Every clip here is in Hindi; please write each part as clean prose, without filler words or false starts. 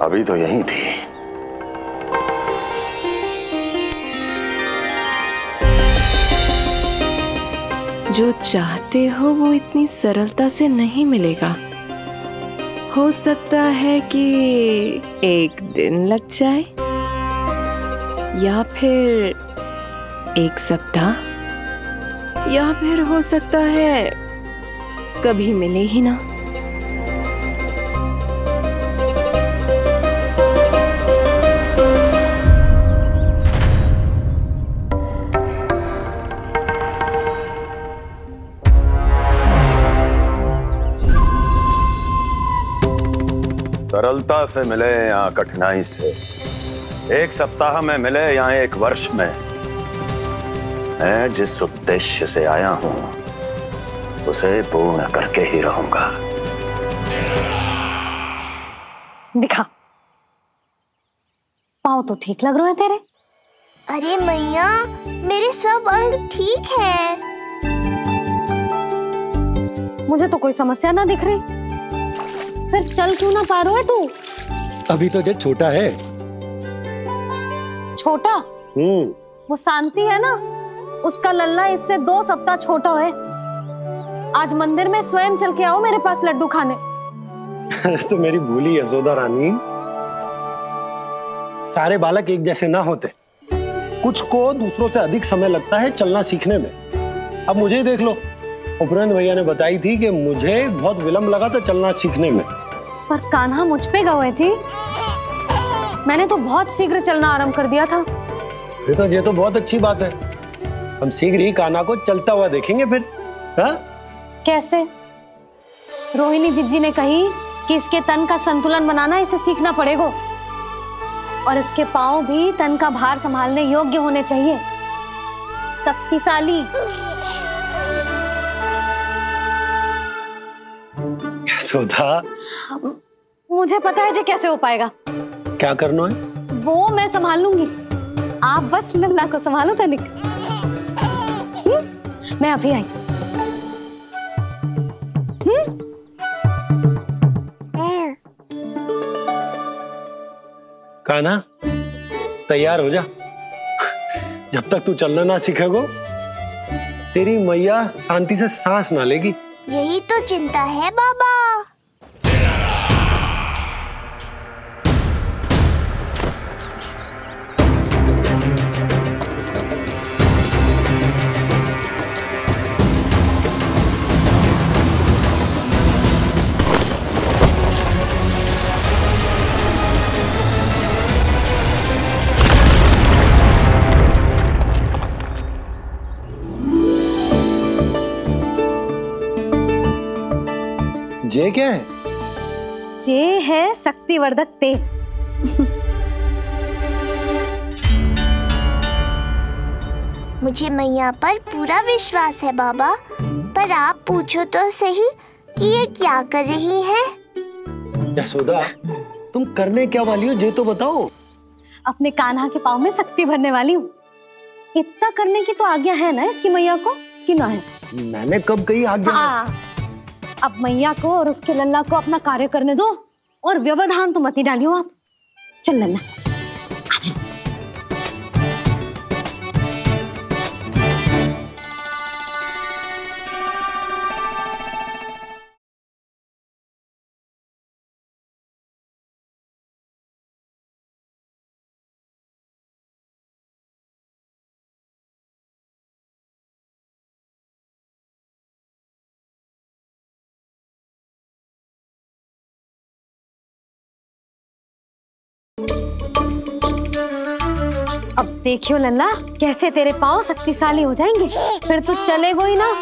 अभी तो यहीं थी। जो चाहते हो वो इतनी सरलता से नहीं मिलेगा। हो सकता है कि एक दिन लग जाए या फिर एक सप्ताह, या फिर हो सकता है कभी मिले ही ना। सरलता से मिले या कठिनाई से, एक सप्ताह में मिले या एक वर्ष में, मैं जिस उद्देश्य से आया हूं उसे पूर्ण करके ही रहूंगा। दिखा, पाँव तो ठीक लग रहे हैं तेरे। अरे मैया, मेरे सब अंग ठीक है। मुझे तो कोई समस्या ना दिख रही। फिर चल क्यों ना पा रहा है तू? अभी तो जो छोटा है। छोटा? वो शांति है ना, उसका लल्ला इससे 2 सप्ताह छोटा है। आज मंदिर में स्वयं चल के आओ मेरे पास लड्डू खाने। तो मेरी भूली यशोदा रानी, सारे बालक एक जैसे ना होते। कुछ को दूसरों से अधिक समय लगता है चलना सीखने में। अब मुझे ही देख लो, उपरांत भैया ने बताई थी कि मुझे बहुत विलंब लगा था चलना सीखने में। पर कान्हा मुझ पे गए थी, मैंने तो बहुत शीघ्र चलना आरंभ कर दिया था। ये तो बहुत अच्छी बात है। हम शीघ्र ही कान्हा को चलता हुआ देखेंगे फिर। हाँ? कैसे? रोहिणी जिज्जी ने कही कि इसके तन का संतुलन बनाना इसे सीखना पड़ेगा, और इसके पांव भी तन का भार संभालने योग्य होने चाहिए, शक्तिशाली। यशोदा, मुझे पता है जे कैसे हो पाएगा। क्या करना है? वो मैं संभाल लूंगी, आप बस लल्ला को संभालो तनिक। मैं अभी आई। कान्हा, तैयार हो जा। जब तक तू चलना ना सीखेगो, तेरी मैया शांति से सांस ना लेगी। यही तो चिंता है बाबा। जे क्या है? जे है शक्तिवर्धक तेल। मुझे मैया पर पूरा विश्वास है बाबा, पर आप पूछो तो सही कि ये क्या कर रही है। यशोदा, तुम करने क्या वाली हो, जे तो बताओ। अपने कान्हा के पाँव में शक्ति भरने वाली हूँ। इतना करने की तो आज्ञा है ना इसकी मैया को, कि ना है? मैंने कब कही आज्ञा? अब मैया को और उसके लल्ला को अपना कार्य करने दो, और व्यवधान तो मत ही डालियो आप। चल लल्ला, आजा। अब देखियो लल्ला, कैसे तेरे पाँव शक्तिशाली हो जाएंगे। फिर तू चलेगो ही ना,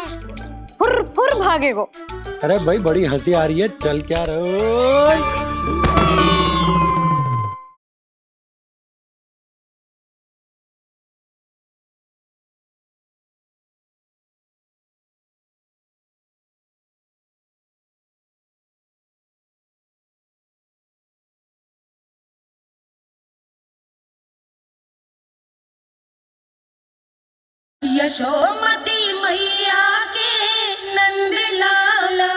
फुर फुर भागेगो। अरे भाई, बड़ी हंसी आ रही है, चल क्या रहो। यशोमती मैया के नंद लाला।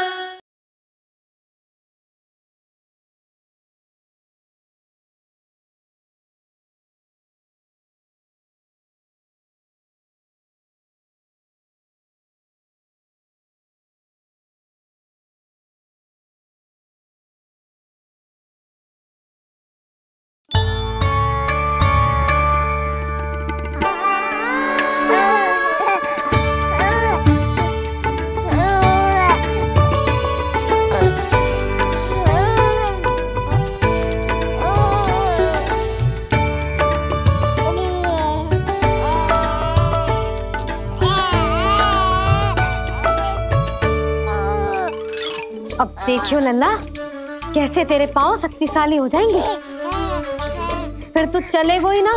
देखियो लल्ला, कैसे तेरे पांव शक्तिशाली हो जाएंगे। फिर तू चलेगो ही ना,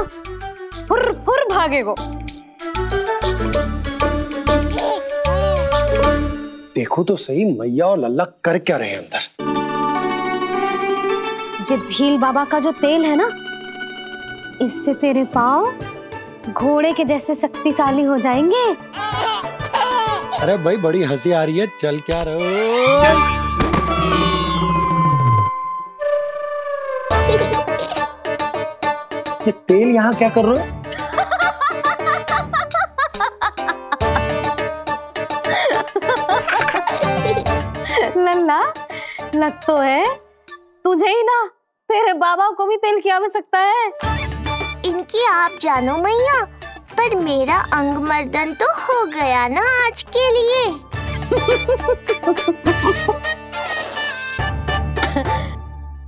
फुर फुर भागेगो। देखो तो सही मैया और लल्ला कर क्या रहे हैं अंदर। ये भील बाबा का जो तेल है ना, इससे तेरे पांव घोड़े के जैसे शक्तिशाली हो जाएंगे। अरे भाई बड़ी हंसी आ रही है, चल क्या रहे हो? ये तेल यहाँ क्या कर रहे हो? लल्ला, लग तो है तुझे ही ना, तेरे बाबा को भी तेल की आवश्यकता है। इनकी आप जानो मैया, पर मेरा अंग मर्दन तो हो गया ना आज के लिए।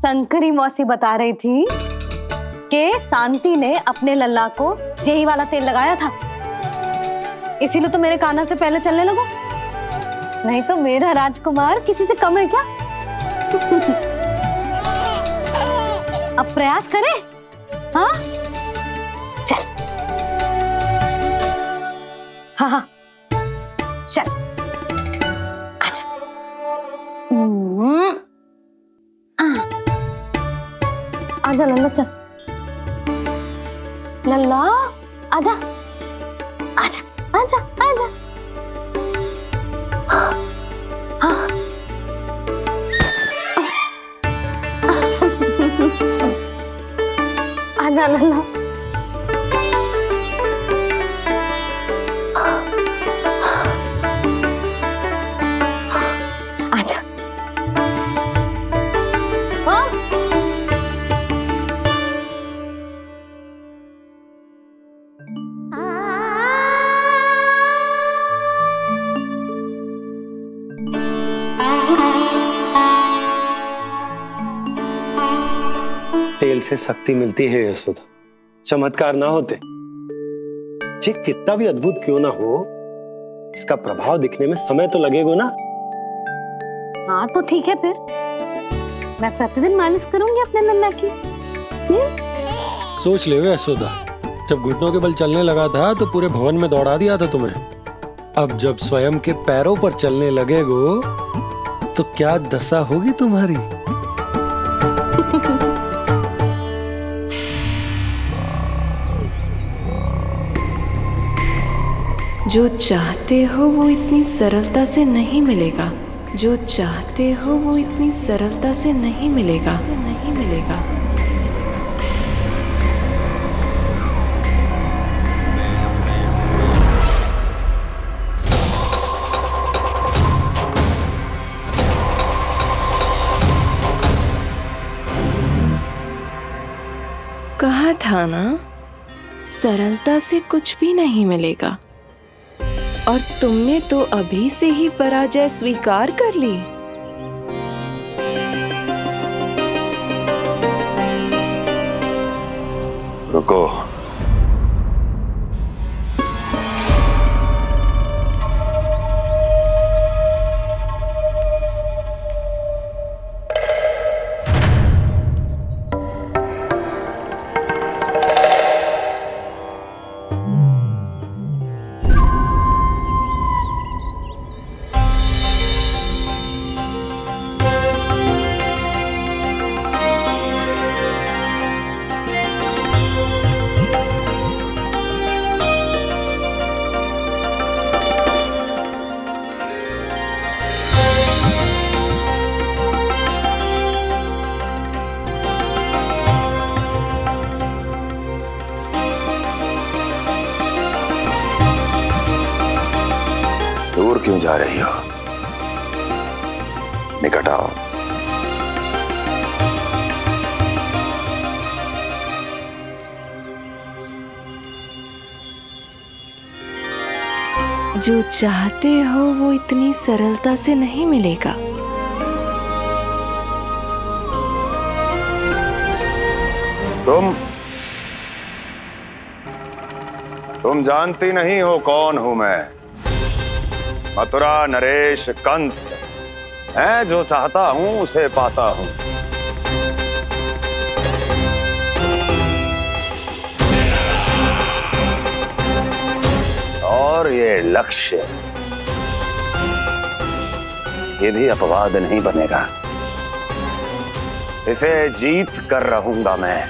शंकरी मौसी बता रही थी कि शांति ने अपने लल्ला को यही वाला तेल लगाया था, इसीलिए तो मेरे कान्हा से पहले चलने लगो। नहीं तो मेरा राजकुमार किसी से कम है क्या? अब प्रयास करें, हाँ? चल, हाँ हाँ, चल, आजा। आजा लल्ला, चल लल्ला, आजा आजा आजा आजा। हाँ। आजा लल्ला। आजा। हाँ? तेल से शक्ति मिलती है यशोदा, चमत्कार ना होते, जे कितना भी अद्भुत क्यों ना हो, इसका प्रभाव दिखने में समय तो लगेगा ना। हाँ तो ठीक है, फिर मैं प्रतिदिन मालिश करूंगी अपने लल्ला की। सोच ले यशोदा, जब घुटनों के बल चलने लगा था तो पूरे भवन में दौड़ा दिया था तुम्हें। अब जब स्वयं के पैरों पर चलने लगेगो तो क्या दशा होगी तुम्हारी। जो चाहते हो वो इतनी सरलता से नहीं मिलेगा। जो चाहते हो वो इतनी सरलता से नहीं मिलेगा। नहीं मिलेगा। कहा था ना, सरलता से कुछ भी नहीं मिलेगा। और तुमने तो अभी से ही पराजय स्वीकार कर ली। रुको, दूर क्यों जा रही हो? निकट आओ। जो चाहते हो वो इतनी सरलता से नहीं मिलेगा। तुम जानती नहीं हो कौन हूं मैं। मथुरा नरेश कंस मैं जो चाहता हूं उसे पाता हूं। और ये लक्ष्य, ये भी अपवाद नहीं बनेगा। इसे जीत कर रहूंगा मैं।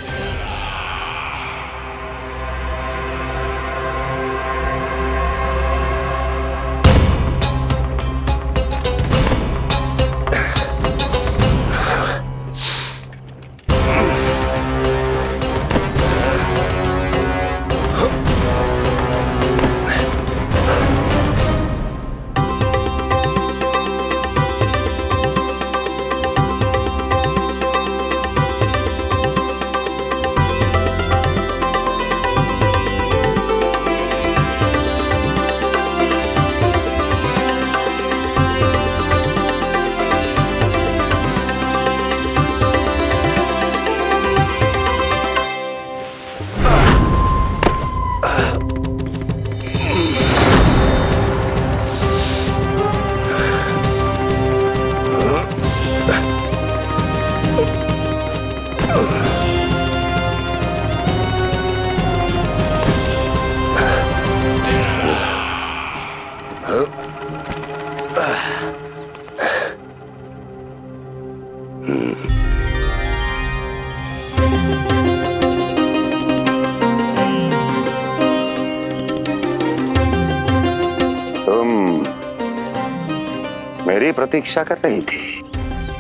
मेरी प्रतीक्षा कर रही थी।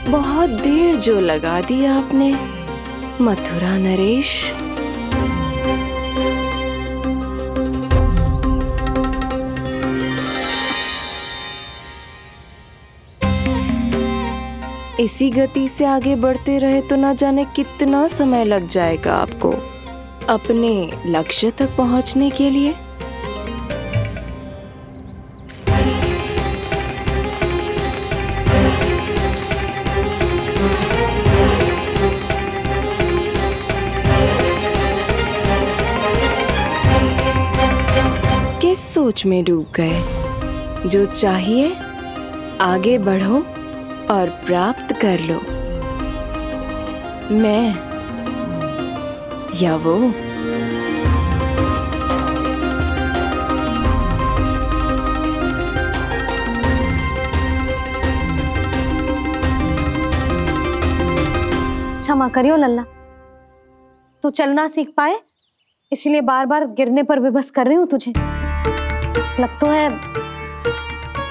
बहुत देर जो लगा दी आपने मथुरा नरेश। इसी गति से आगे बढ़ते रहे तो ना जाने कितना समय लग जाएगा आपको अपने लक्ष्य तक पहुंचने के लिए। किस सोच में डूब गए? जो चाहिए आगे बढ़ो और प्राप्त कर लो। मैं या वो? क्षमा करियो लल्ला, तू चलना सीख पाए इसलिए बार बार गिरने पर विवश कर रही हूँ तुझे। लगता है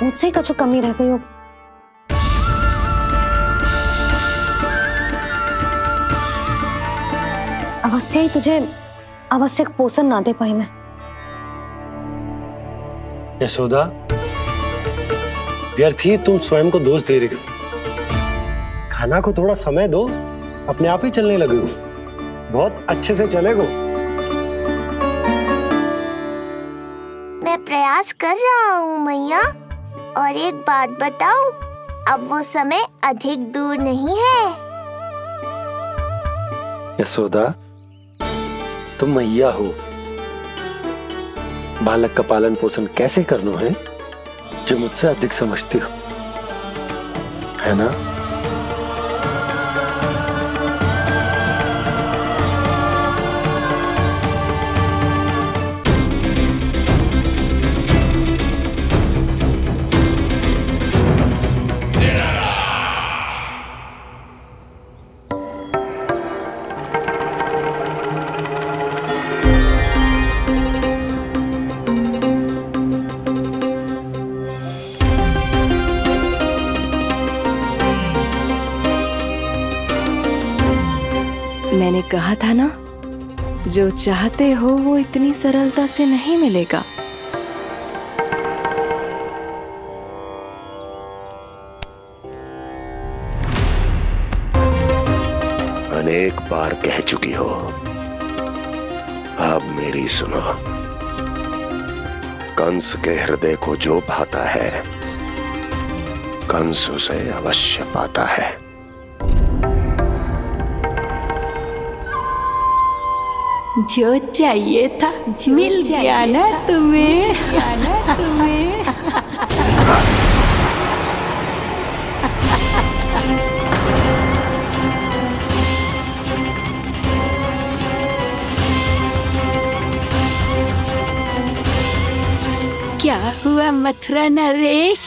मुझसे कछु कमी रह गई हो। अवश्य ही तुझे आवश्यक पोषण ना दे पाई मैं। यशोदा, व्यर्थ ही तुम स्वयं को दोष दे रही हो। खाना को थोड़ा समय दो, अपने आप ही चलने लगेगो। बहुत अच्छे से चलेगो। मैं प्रयास कर रहा हूँ मैया। और एक बात बताऊं, अब वो समय अधिक दूर नहीं है। यशोदा, तुम मैया हो। बालक का पालन पोषण कैसे करना है जो मुझसे अधिक समझती हो, है ना? मैंने कहा था ना, जो चाहते हो वो इतनी सरलता से नहीं मिलेगा। अनेक बार कह चुकी हो, अब मेरी सुनो। कंस के हृदय को जो भाता है, कंस उसे अवश्य पाता है। जो चाहिए था मिल गया ना तुम्हें। क्या हुआ मथुरा नरेश?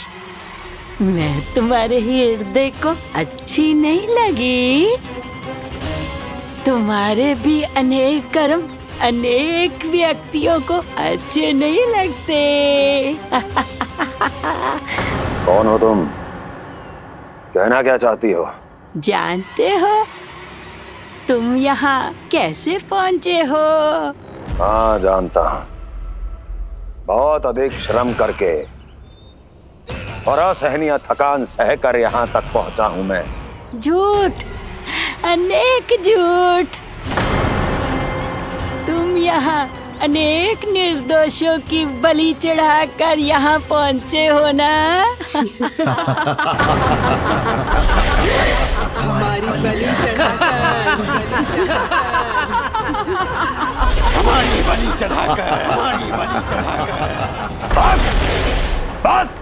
मैं तुम्हारे हृदय को अच्छी नहीं लगी? तुम्हारे भी अनेक कर्म अनेक व्यक्तियों को अच्छे नहीं लगते। कौन हो तुम? कहना क्या चाहती हो? जानते हो तुम यहाँ कैसे पहुँचे हो? हाँ जानता हूँ। बहुत अधिक श्रम करके और असहनीय थकान सहकर यहाँ तक पहुँचा हूँ मैं। झूठ, अनेक झूठ। तुम यहाँ अनेक निर्दोषों की बलि चढ़ाकर यहाँ पहुँचे हो ना? हमारी बलि चढ़ाकर, हमारी बलि चढ़ाकर, हमारी बलि चढ़ाकर। बस,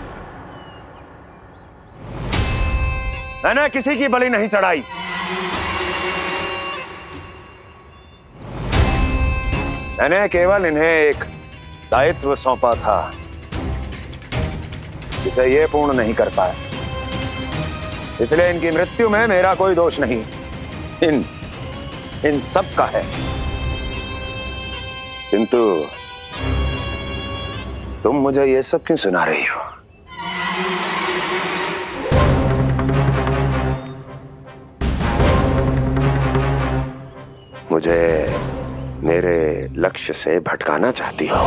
मैंने किसी की बलि नहीं चढ़ाई। मैंने केवल इन्हें एक दायित्व सौंपा था जिसे ये पूर्ण नहीं कर पाए, इसलिए इनकी मृत्यु में मेरा कोई दोष नहीं, इन सब का है। किंतु तुम मुझे ये सब क्यों सुना रही हो? मुझे मेरे लक्ष्य से भटकाना चाहती हो?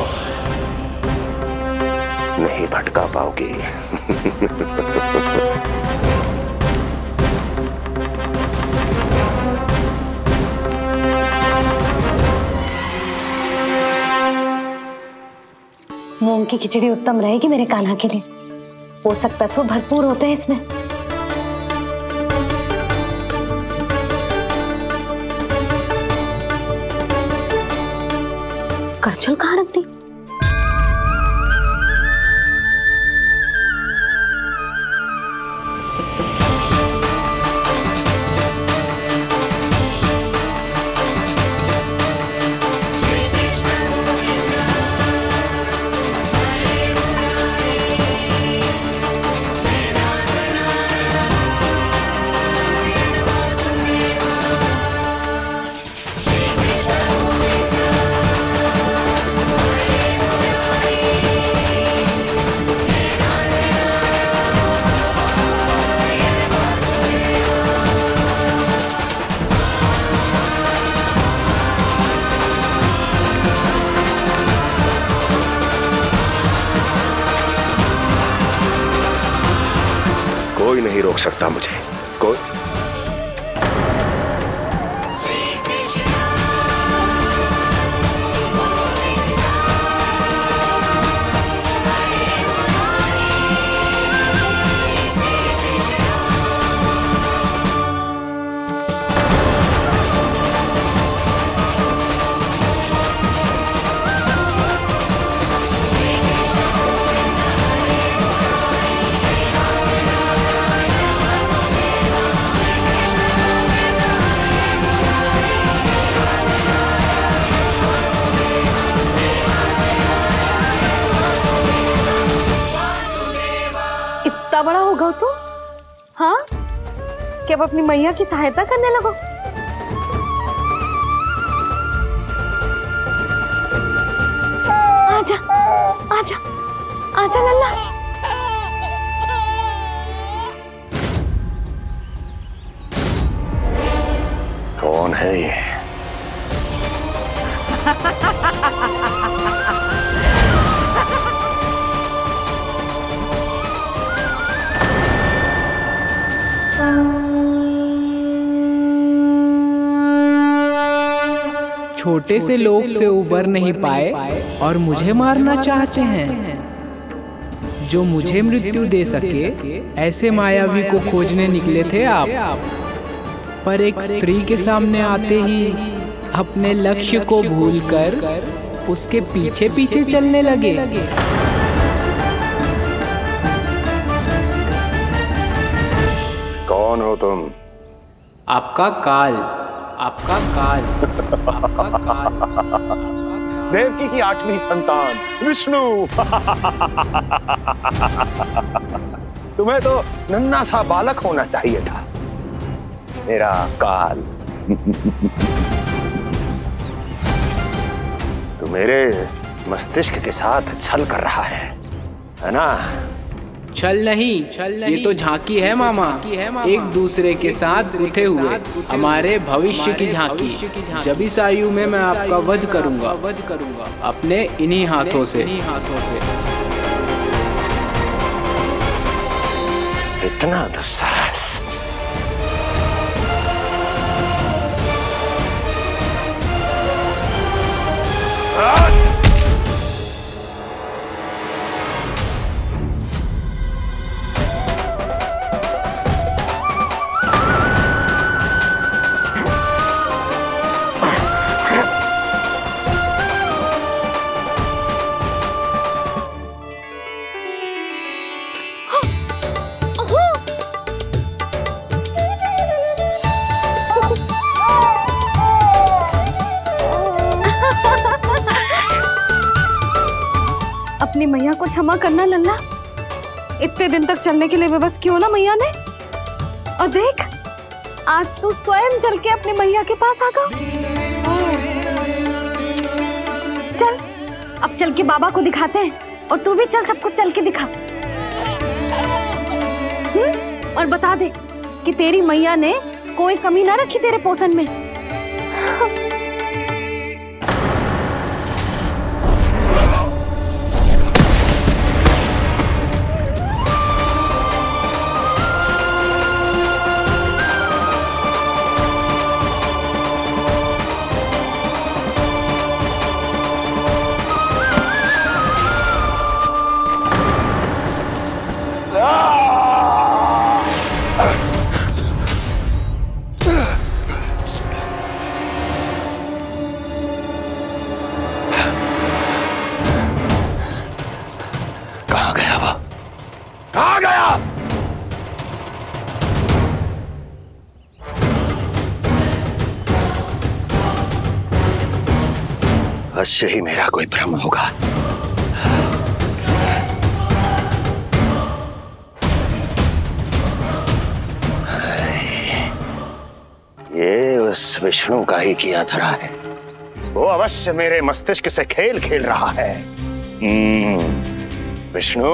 नहीं भटका पाओगी। मूंग की खिचड़ी उत्तम रहेगी मेरे कान्हा के लिए। पोषक तत्व भरपूर होते हैं इसमें। करछुल कहाँ रख दी? कोई नहीं रोक सकता मुझे, कोई। इतना बड़ा हो गया तू? हाँ, क्या अब अपनी मैया की सहायता करने लगो? आजा, आजा, आजा लल्ला। कौन है ये? छोटे से लोग से उबर नहीं पाए और मुझे मारना चाहते हैं। जो मुझे मृत्यु दे सके ऐसे मायावी को खोजने निकले थे आप, पर एक स्त्री के सामने आते ही अपने लक्ष्य को भूलकर उसके पीछे पीछे चलने लगे। कौन हो तुम? आपका काल, आपका काल, आपका काल। देवकी की 8वीं संतान विष्णु। तुम्हें तो नन्हा सा बालक होना चाहिए था, मेरा काल। तो मेरे मस्तिष्क के साथ छल कर रहा है ना? छल नहीं, ये तो झांकी है मामा। एक दूसरे के साथ गुथे हुए हमारे भविष्य की झांकी। जब इस आयु में मैं आपका वध करूंगा अपने इन्हीं हाथों से। इतना दुस्साहस! अपनी मैया को क्षमा करना लल्ला। इतने दिन तक चलने के लिए विवश क्यों ना मैया ने। और देख, आज तू स्वयं चल के अपनी मैया के पास आ गया। चल, अब चल के बाबा को दिखाते हैं। और तू भी चल, सबको चल के दिखा। और बता दे कि तेरी मैया ने कोई कमी ना रखी तेरे पोषण में। अवश्य ही मेरा कोई भ्रम होगा। ये उस विष्णु का ही किया धरा है। वो अवश्य मेरे मस्तिष्क से खेल खेल रहा है। विष्णु,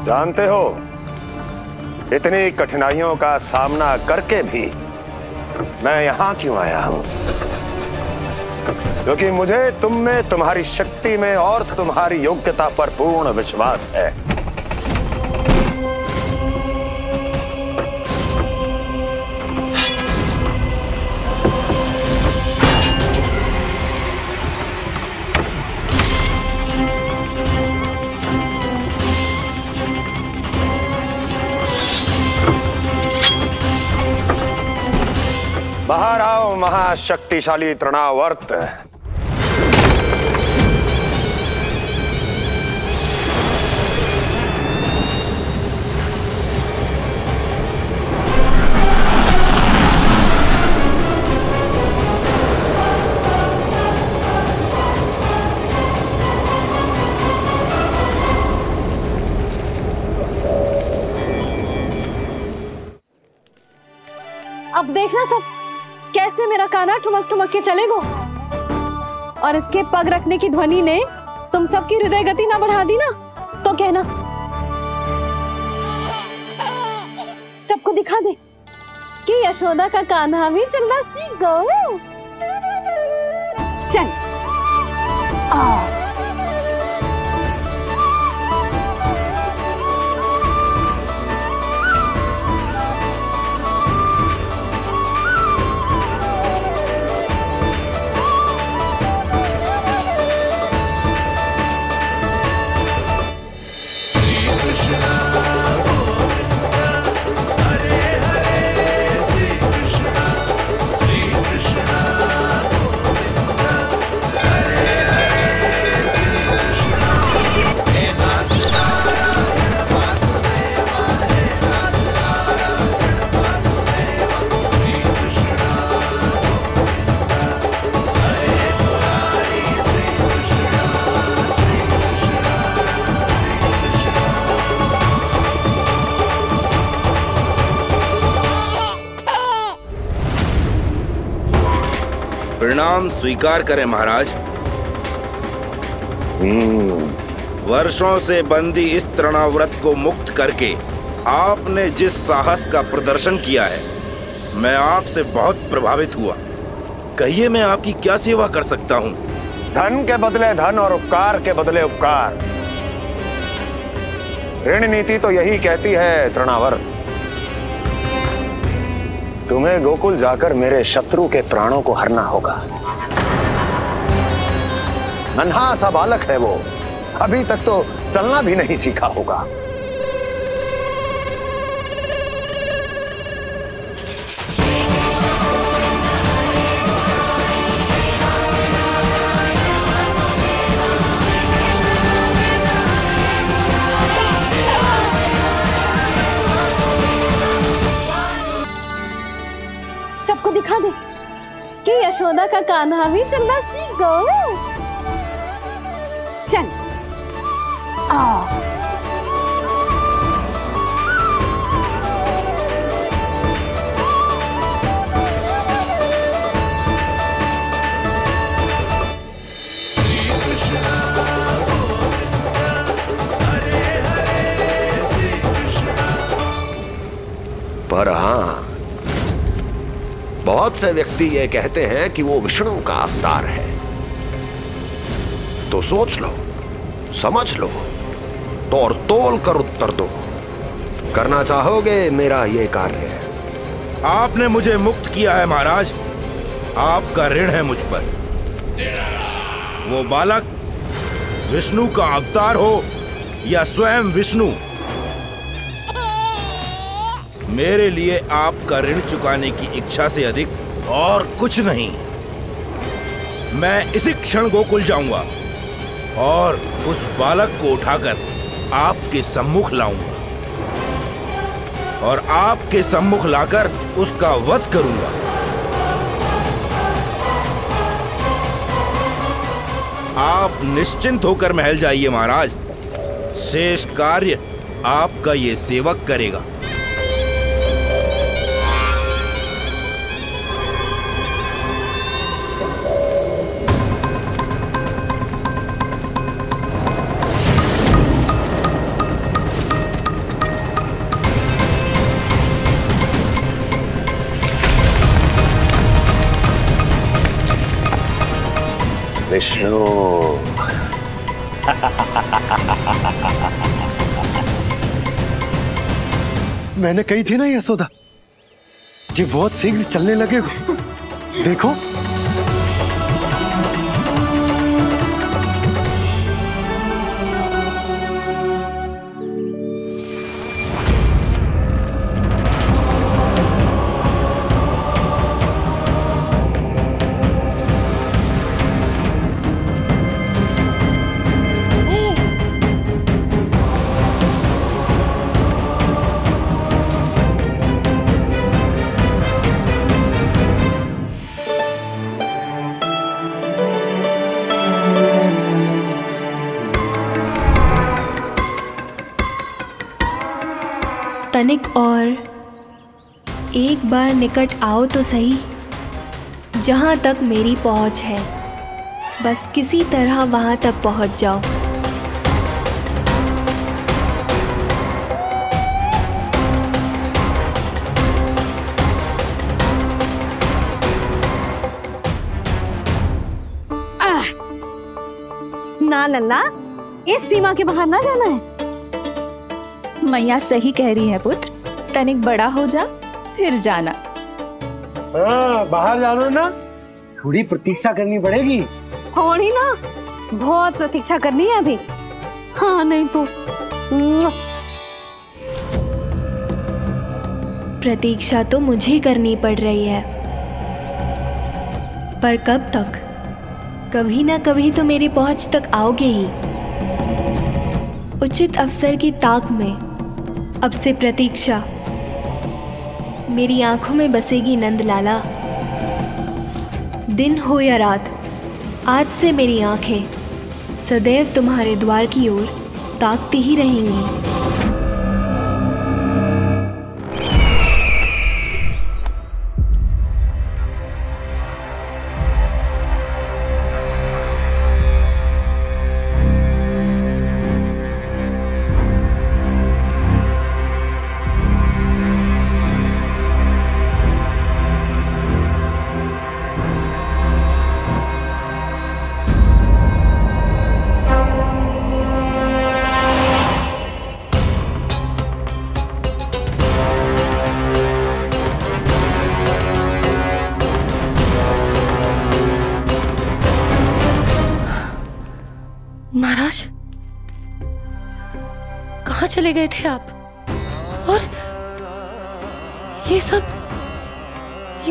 जानते हो, इतनी कठिनाइयों का सामना करके भी मैं यहां क्यों आया हूं? क्योंकि मुझे तुम में, तुम्हारी शक्ति में और तुम्हारी योग्यता पर पूर्ण विश्वास है। बाहर आओ महाशक्तिशाली तृणावर्त। अब देखना सब कैसे मेरा काना ठुमक ठुमक के चलेगो। और इसके पग रखने की ध्वनि ने तुम सबकी हृदय गति ना बढ़ा दी ना, तो कहना। सबको दिखा दे कि यशोदा का कान्हा भी चलना सीख गो। चल। परिणाम स्वीकार करें महाराज। वर्षों से बंदी इस तृणाव्रत को मुक्त करके आपने जिस साहस का प्रदर्शन किया है, मैं आपसे बहुत प्रभावित हुआ। कहिए मैं आपकी क्या सेवा कर सकता हूँ? धन के बदले धन और उपकार के बदले उपकार, ऋण नीति तो यही कहती है तृणावर। तुम्हें गोकुल जाकर मेरे शत्रु के प्राणों को हरना होगा। नन्हा सा बालक है वो, अभी तक तो चलना भी नहीं सीखा होगा। सबको दिखा दे कि यशोदा का कान्हा भी चलना सीख गया। चल आ पर हाँ, बहुत से व्यक्ति ये कहते हैं कि वो विष्णु का अवतार है। तो सोच लो, समझ लो, तो और तोल कर उत्तर दो। करना चाहोगे मेरा ये कार्य? आपने मुझे मुक्त किया है महाराज, आपका ऋण है मुझ पर। वो बालक विष्णु का अवतार हो या स्वयं विष्णु, मेरे लिए आपका ऋण चुकाने की इच्छा से अधिक और कुछ नहीं। मैं इसी क्षण गोकुल जाऊंगा और उस बालक को उठाकर आपके सम्मुख लाऊंगा और आपके सम्मुख लाकर उसका वध करूंगा। आप निश्चिंत होकर महल जाइए महाराज, शेष कार्य आपका ये सेवक करेगा। विष्णु मैंने कही थी ना यशोदा जी, बहुत शीघ्र चलने लगे। देखो तनिक और एक बार निकट आओ तो सही, जहाँ तक मेरी पहुँच है, बस किसी तरह वहाँ तक पहुँच जाओ। ना लल्ला, इस सीमा के बाहर ना जाना है। मैया सही कह रही है पुत्र, तनिक बड़ा हो जा फिर जाना। हाँ, बाहर जानो ना, थोड़ी प्रतीक्षा करनी पड़ेगी। थोड़ी ना, बहुत प्रतीक्षा करनी है अभी। हाँ नहीं तो प्रतीक्षा तो मुझे करनी पड़ रही है, पर कब तक? कभी ना कभी तो मेरी पहुंच तक आओगे ही। उचित अवसर की ताक में अब से प्रतीक्षा मेरी आंखों में बसेगी नंदलाला। दिन हो या रात, आज से मेरी आंखें सदैव तुम्हारे द्वार की ओर ताकती ही रहेंगी। महाराज, कहाँ चले गए थे आप? और ये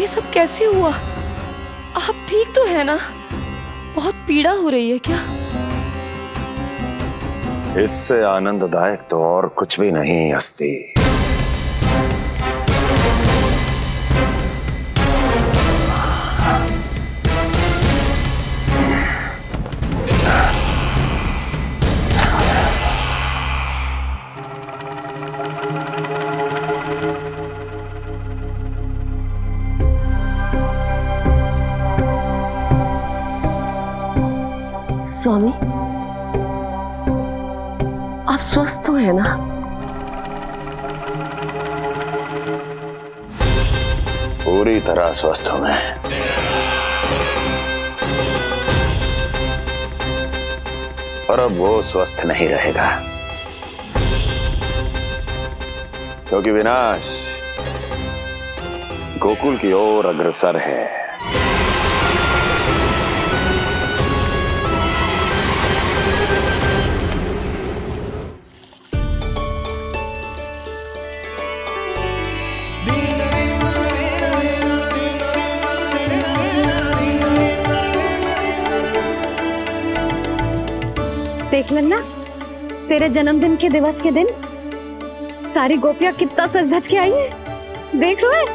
सब कैसे हुआ? आप ठीक तो है ना? बहुत पीड़ा हो रही है क्या? इससे आनंददायक तो और कुछ भी नहीं हस्ती। स्वामी, आप स्वस्थ तो है ना? पूरी तरह स्वस्थ हूं मैं। और अब वो स्वस्थ नहीं रहेगा, क्योंकि विनाश गोकुल की ओर अग्रसर है। देख लेना, तेरे जन्मदिन के दिवस के दिन सारी गोपियां कितना सज धज के आई हैं। देख लो है।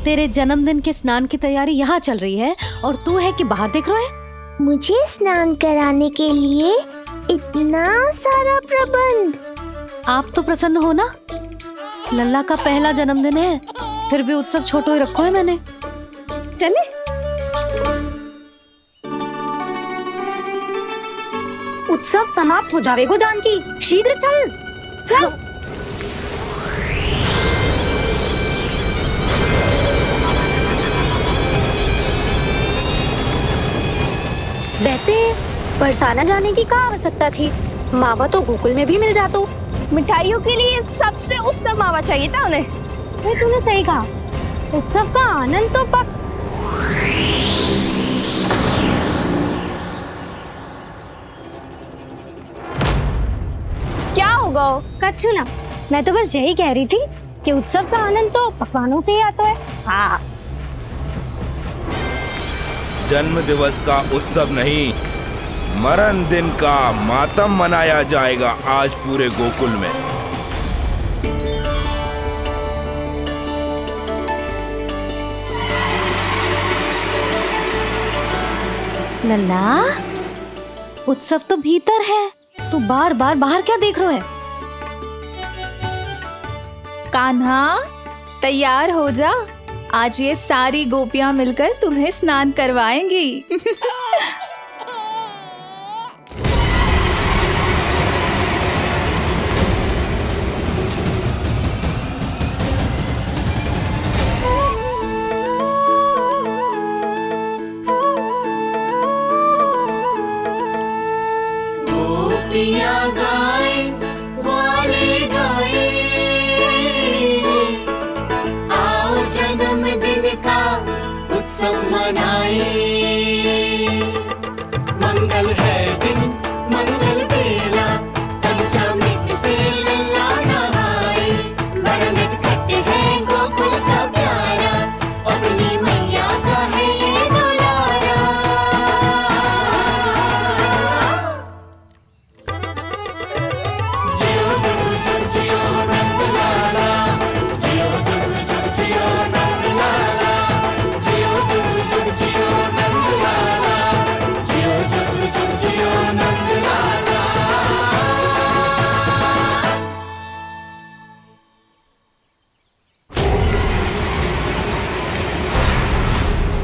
तेरे जन्मदिन के स्नान की तैयारी यहाँ चल रही है और तू है कि बाहर देख रहा है। मुझे स्नान कराने के लिए इतना सारा प्रबंध। आप तो प्रसन्न हो ना? लल्ला का पहला जन्मदिन है, फिर भी उत्सव छोटो ही रखो है मैंने। चले। उत्सव समाप्त हो जाएगा जानकी, शीघ्र चल चल। वैसे बरसाना जाने की क्या आवश्यकता थी? मावा तो गोकुल में भी मिल जातो। मिठाइयों के लिए सबसे उत्तम मावा चाहिए था उन्हें। तूने सही कहा, उत्सव का आनंद तो पक। क्या होगा? कच्छू ना, मैं तो बस यही कह रही थी कि उत्सव का आनंद तो पकवानों से ही आता है। हाँ। जन्म दिवस का उत्सव नहीं, मरण दिन का मातम मनाया जाएगा आज पूरे गोकुल में। लल्ला, उत्सव तो भीतर है, तू बार बार बाहर क्या देख रहा है? कान्हा, तैयार हो जा, आज ये सारी गोपियां मिलकर तुम्हें स्नान करवाएंगी। गोपियां गाए वाले गाए, आओ जन्मदिन का उत्सव मनाए। मंगल है दिन, मंगल बेला, पंचामृत से लल्ला नहाए। बड़ा नटखट है गोकुल का प्यारा, अपनी मैया का है ये दुलारा। जियो जुग जुग जियो नंदलाला, जियो जुग जुग जियो नंदलाला, जियो जुग जुग जियो नंदलाला, जियो जुग जुग जियो नंदलाला।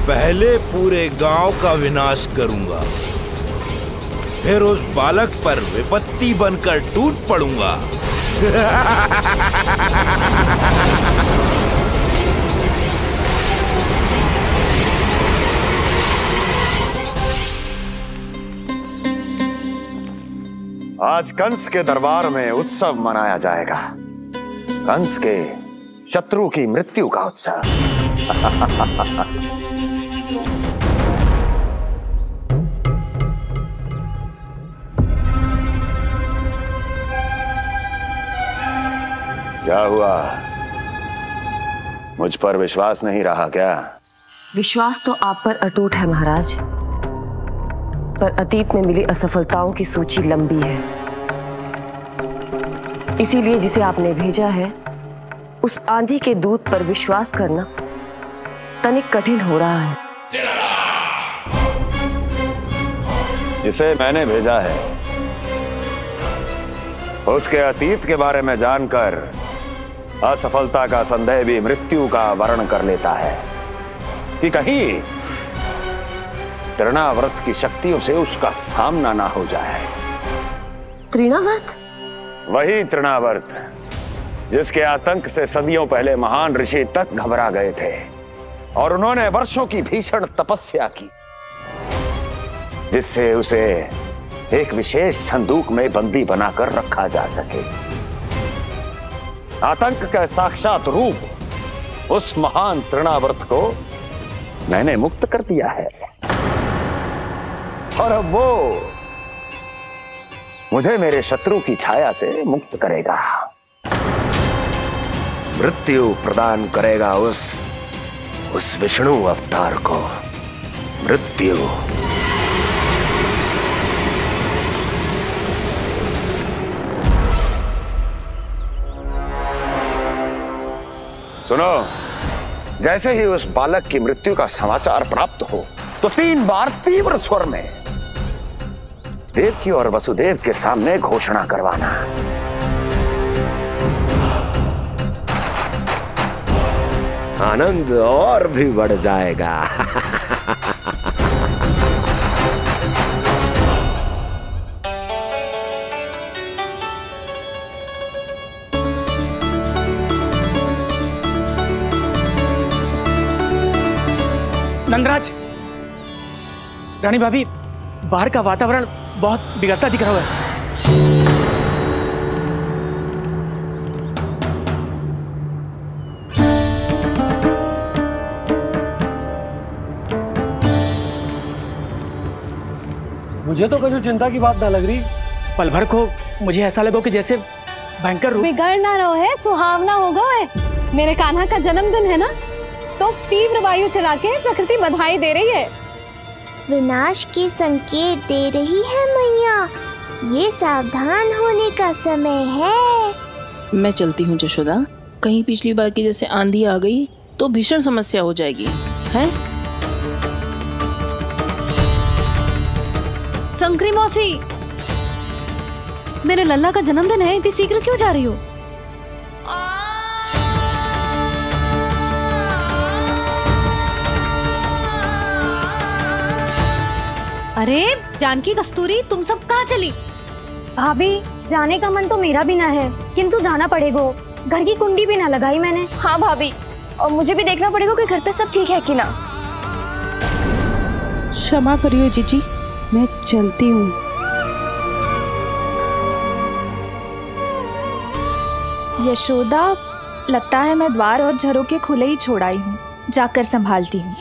पहले पूरे गांव का विनाश करूंगा, फिर उस बालक पर विपत्ति बनकर टूट पड़ूंगा। आज कंस के दरबार में उत्सव मनाया जाएगा, कंस के शत्रु की मृत्यु का उत्सव। क्या हुआ, मुझ पर विश्वास नहीं रहा क्या? विश्वास तो आप पर अटूट है महाराज, पर अतीत में मिली असफलताओं की सूची लंबी है। इसीलिए जिसे आपने भेजा है उस आंधी के दूत पर विश्वास करना तनिक कठिन हो रहा है। जिसे मैंने भेजा है उसके अतीत के बारे में जानकर असफलता का संदेह भी मृत्यु का वर्ण कर लेता है कि कहीं तृणाव्रत की शक्तियों से उसका सामना ना हो जाए। तृणाव्रत? वही तृणाव्रत जिसके आतंक से सदियों पहले महान ऋषि तक घबरा गए थे और उन्होंने वर्षों की भीषण तपस्या की, जिससे उसे एक विशेष संदूक में बंदी बनाकर रखा जा सके। आतंक का साक्षात रूप उस महान तृणाव्रत को मैंने मुक्त कर दिया है और अब वो मुझे मेरे शत्रु की छाया से मुक्त करेगा, मृत्यु प्रदान करेगा उस विष्णु अवतार को मृत्यु। सुनो, जैसे ही उस बालक की मृत्यु का समाचार प्राप्त हो तो 3 बार तीव्र स्वर में देवकी और वसुदेव के सामने घोषणा करवाना। आनंद और भी बढ़ जाएगा। नंदराज, रानी भाभी, बाहर का वातावरण बहुत बिगड़ता दिख रहा है। मुझे तो कुछ चिंता की बात ना लग रही। पल भर को मुझे ऐसा लगो कि जैसे भयंकर रूप। बिगड़ ना रहो है, सुहावना होगा है। मेरे कान्हा का जन्मदिन है ना, तो तीव्र वायु चला के प्रकृति बधाई दे रही है। विनाश के संकेत दे रही है मैया, ये सावधान होने का समय है। मैं चलती हूँ जशोदा, कहीं पिछली बार की जैसे आंधी आ गई तो भीषण समस्या हो जाएगी, है? शंकरी मौसी, मेरे लल्ला का जन्मदिन है, इतनी शीघ्र क्यों जा रही हो? अरे जानकी, कस्तूरी, तुम सब कहाँ चली? भाभी, जाने का मन तो मेरा भी ना है, किंतु जाना पड़ेगा। घर की कुंडी भी ना लगाई मैंने। हाँ भाभी, और मुझे भी देखना पड़ेगा कि घर पे सब ठीक है कि ना। क्षमा करिए जीजी, मैं चलती हूँ। यशोदा, लगता है मैं द्वार और झरोके खुले ही छोड़ आई हूँ, जाकर संभालती हूँ।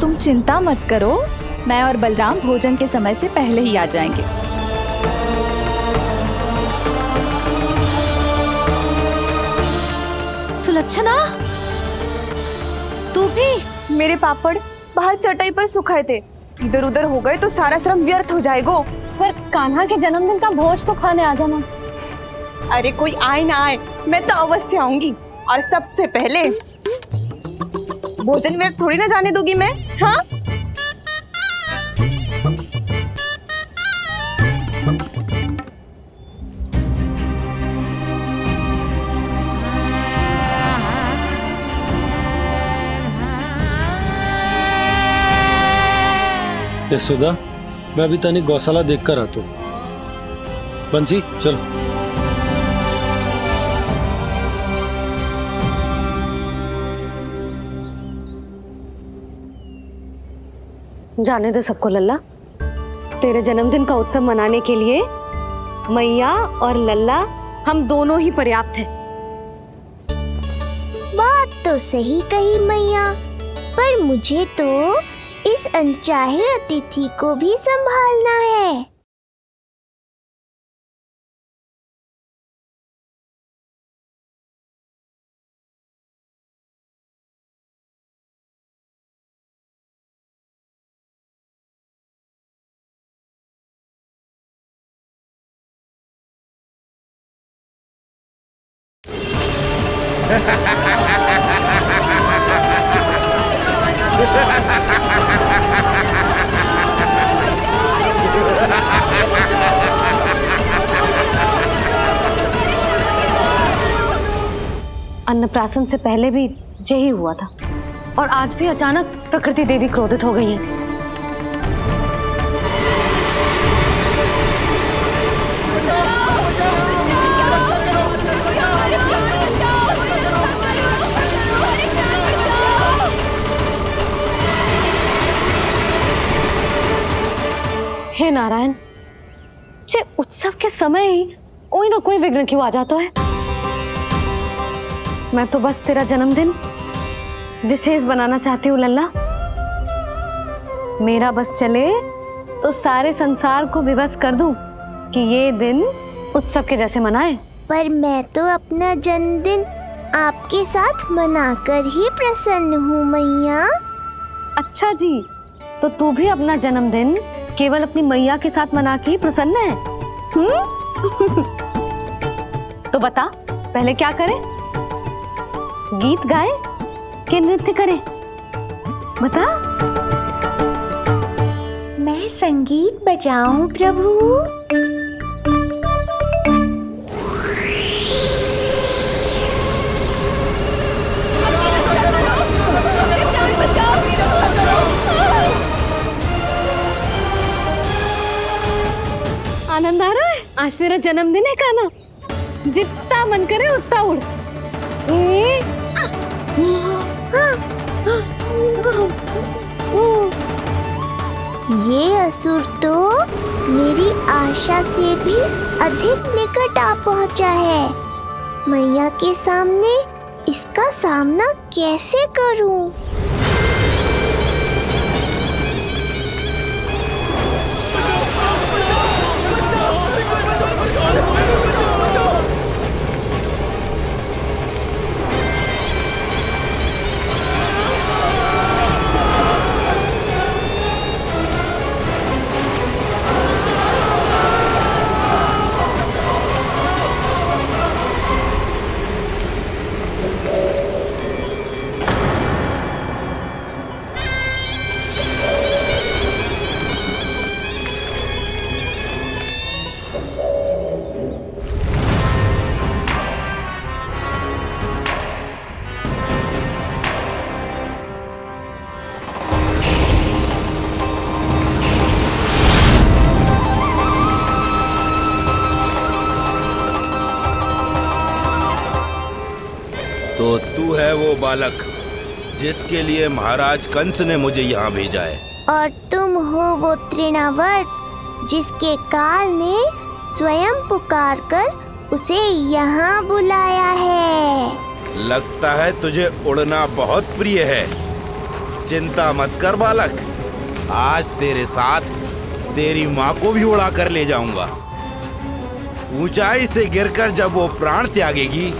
तुम चिंता मत करो, मैं और बलराम भोजन के समय से पहले ही आ जाएंगे। सुलक्षणा, तू भी? मेरे पापड़ बाहर चटाई पर सुखाए थे, इधर उधर हो गए तो सारा श्रम व्यर्थ हो जाएगा। पर कान्हा के जन्मदिन का भोज तो खाने आ जाना। अरे कोई आए ना आए, मैं तो अवश्य आऊंगी, और सबसे पहले भोजन व्यर्थ थोड़ी ना जाने दूंगी मैं। हाँ, यशोदा, मैं अभी तनिक गौशाला देखकर आता हूँ। बंसी, चलो। जाने दो सबको लल्ला, तेरे जन्मदिन का उत्सव मनाने के लिए मैया और लल्ला हम दोनों ही पर्याप्त हैं। बात तो सही कही मैया, पर मुझे तो इस अनचाहे अतिथि को भी संभालना है। अन्नप्राशन से पहले भी यही हुआ था और आज भी अचानक प्रकृति देवी क्रोधित हो गई है। हे नारायण, जे उत्सव के समय ही कोई ना कोई विघ्न क्यों आ जाता है। मैं तो बस तेरा जन्मदिन विशेष बनाना चाहती हूँ लल्ला। मेरा बस चले तो सारे संसार को विवश कर दूं कि ये दिन उत्सव के जैसे मनाए। पर मैं तो अपना जन्मदिन आपके साथ मनाकर ही प्रसन्न हूँ मैया। अच्छा जी, तो तू भी अपना जन्मदिन केवल अपनी मैया के साथ मना के ही प्रसन्न है? तो बता, पहले क्या करें? गीत गाए कि नृत्य करें? बता। मैं संगीत बजाऊं प्रभु? आनंद आ रहा है? आज तेरा जन्मदिन है कान्हा, जितना मन करे उतना उड़। ये असुर तो मेरी आशा से भी अधिक निकट आ पहुंचा है। मैया के सामने इसका सामना कैसे करूं? तो तू है वो बालक जिसके लिए महाराज कंस ने मुझे यहाँ भेजा है। और तुम हो वो तृणावर्त जिसके काल ने स्वयं पुकारकर उसे यहाँ बुलाया है। लगता है तुझे उड़ना बहुत प्रिय है। चिंता मत कर बालक, आज तेरे साथ तेरी माँ को भी उड़ा कर ले जाऊंगा। ऊंचाई से गिरकर जब वो प्राण त्यागेगी,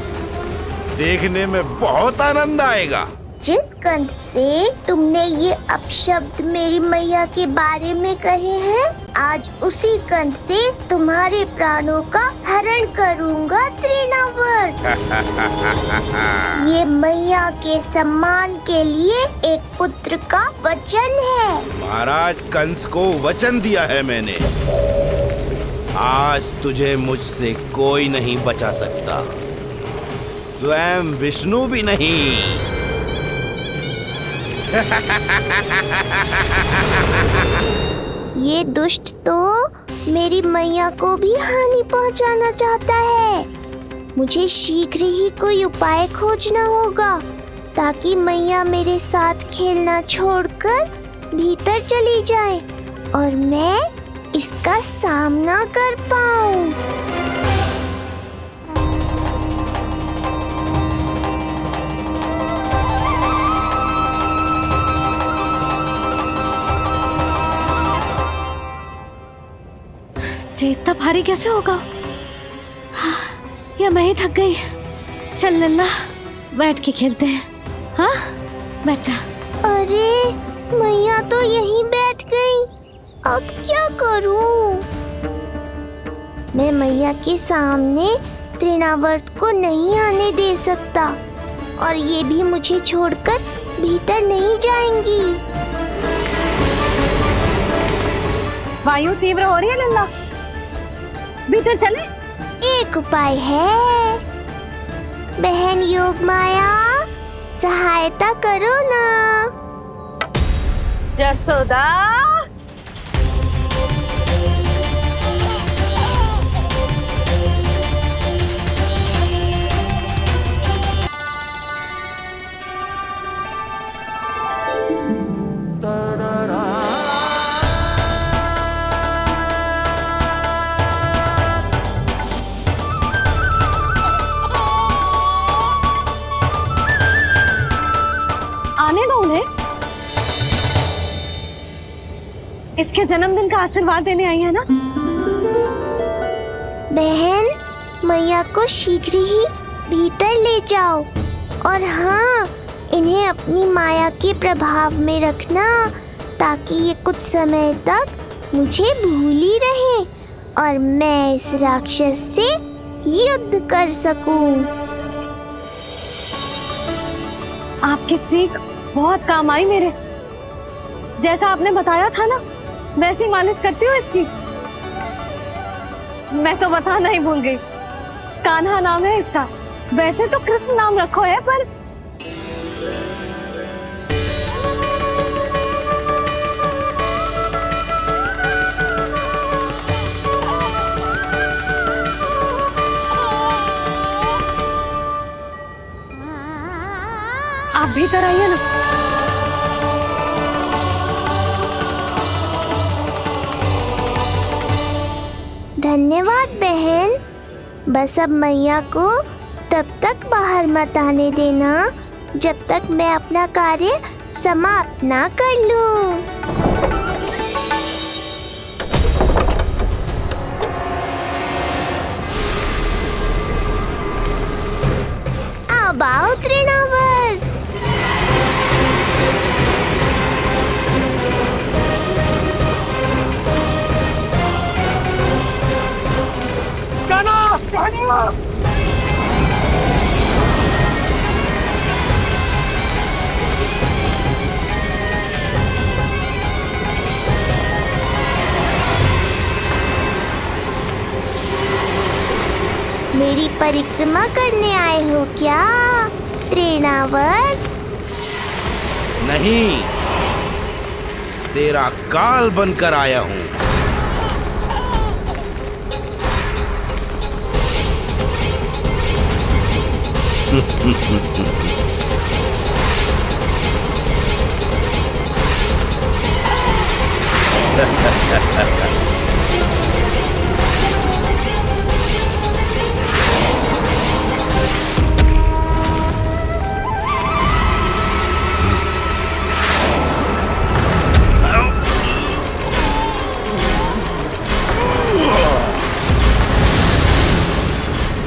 देखने में बहुत आनंद आएगा। जिस कंठ से तुमने ये अपशब्द मेरी मैया के बारे में कहे हैं, आज उसी कंठ से तुम्हारे प्राणों का हरण करूंगा तृणावर्त। ये मैया के सम्मान के लिए एक पुत्र का वचन है। महाराज कंस को वचन दिया है मैंने। आज तुझे मुझसे कोई नहीं बचा सकता, स्वयं विष्णु भी नहीं। ये दुष्ट तो मेरी मैया को भी हानि पहुंचाना चाहता है। मुझे शीघ्र ही कोई उपाय खोजना होगा ताकि मैया मेरे साथ खेलना छोड़कर भीतर चली जाए और मैं इसका सामना कर पाऊं। ये इतना भारी कैसे होगा? हाँ, या मैं ही थक गई। चल लल्ला, बैठ के खेलते हैं। हाँ, बैठ जा। अरे मैया तो यहीं बैठ गई, अब क्या करूं? मैं मैया के सामने तृणावर्त को नहीं आने दे सकता और ये भी मुझे छोड़कर भीतर नहीं जाएंगी। वायु तीव्र हो रही है लल्ला, भीतर चले। एक उपाय है, बहन योग माया, सहायता करो ना। जसोदा, आने दो उन्हें। इसके जन्मदिन का आशीर्वाद देने आई है ना। बहन, मैया को शीघ्र ही भीतर ले जाओ और हाँ, इन्हें अपनी माया के प्रभाव में रखना ताकि ये कुछ समय तक मुझे भूली रहे और मैं इस राक्षस से युद्ध कर सकूं। आपकी सीख बहुत काम आई मेरे। जैसा आपने बताया था ना, वैसी मालिश करती हूँ इसकी। मैं तो बताना ही भूल गई, कान्हा नाम है इसका। वैसे तो कृष्ण नाम रखो है, पर आप भीतर आइए ना। धन्यवाद बहन। बस अब मैया को तब तक बाहर मत आने देना जब तक मैं अपना कार्य समाप्त ना कर लूं। अब आओ तृणावर्त। मेरी परिक्रमा करने आए हो क्या तृणावर्त? नहीं, तेरा काल बनकर आया हूँ।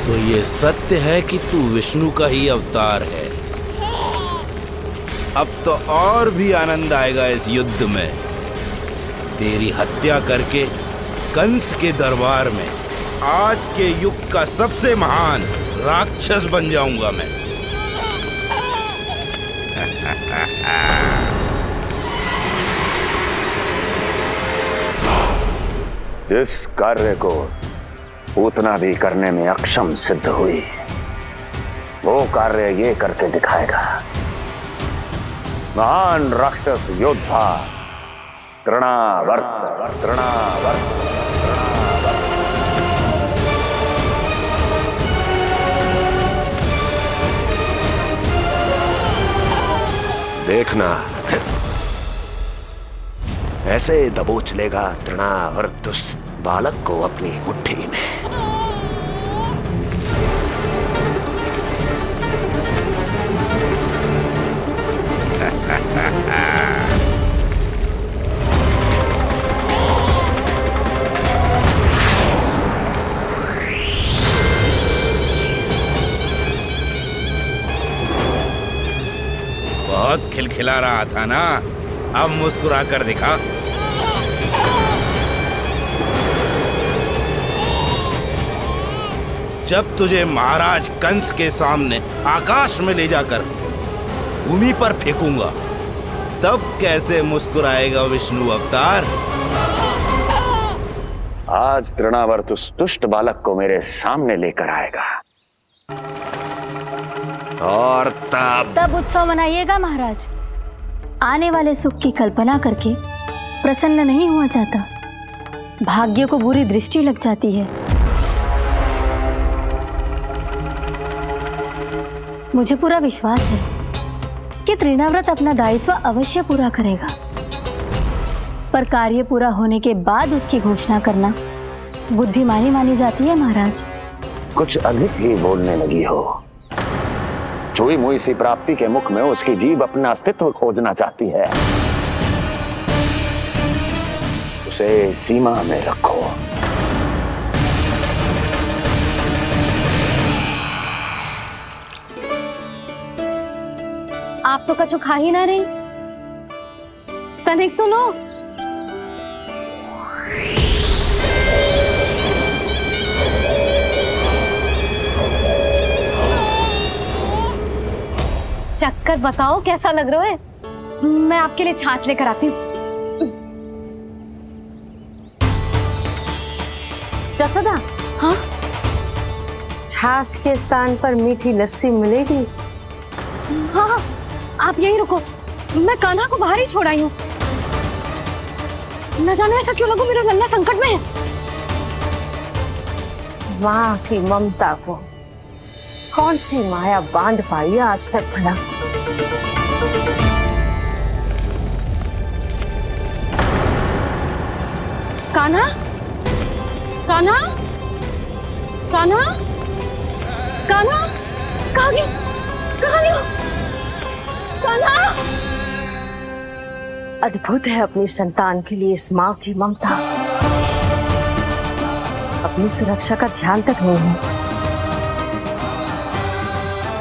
तो ये सत्य है कि तू विष्णु का ही अवतार है। अब तो और भी आनंद आएगा इस युद्ध में। तेरी हत्या करके कंस के दरबार में आज के युग का सबसे महान राक्षस बन जाऊंगा मैं। जिस कार्य को उतना भी करने में अक्षम सिद्ध हुई, वो कार्य ये करके दिखाएगा। महान राक्षस योद्धा तृणावर्त। देखना ऐसे दबोच लेगा तृणावर्त उस बालक को अपनी मुट्ठी में। बहुत खिलखिला रहा था ना, अब मुस्कुरा कर दिखा। जब तुझे महाराज कंस के सामने आकाश में ले जाकर भूमि पर फेंकूंगा, तब कैसे मुस्कुराएगा विष्णु अवतार? आज तृणावर्त उस दुष्ट बालक को मेरे सामने लेकर आएगा और तब उत्सव मनाइएगा महाराज। आने वाले सुख की कल्पना करके प्रसन्न नहीं हुआ जाता, भाग्य को बुरी दृष्टि लग जाती है। मुझे पूरा विश्वास है कि तृणाव्रत अपना दायित्व अवश्य पूरा करेगा, पर कार्य पूरा होने के बाद उसकी घोषणा करना बुद्धिमानी मानी जाती है महाराज। कुछ अधिक ही बोलने लगी हो। चुई मुई सी प्राप्ति के मुख में उसकी जीभ अपना अस्तित्व खोजना चाहती है। उसे सीमा में रखो। आप तो कछु खा ही ना रही, तनिक तो लो। चक्कर बताओ कैसा लग रहा है? मैं आपके लिए छाछ लेकर आती हूँ। जसोदा, हाँ? छाछ के स्थान पर मीठी लस्सी मिलेगी। हाँ हाँ, आप यही रुको, मैं कान्हा को बाहर ही छोड़ आई हूँ। न जाने ऐसा क्यों लगो मेरा लल्ला संकट में है। माँ की ममता को कौन सी माया बांध पाई है आज तक भला? कान्हा, कान्हा, कान्हा, कान्हा, कहाँ गया? कहाँ गया? कान्हा! अद्भुत है अपनी संतान के लिए इस माँ की ममता। अपनी सुरक्षा का ध्यान तक नहीं है,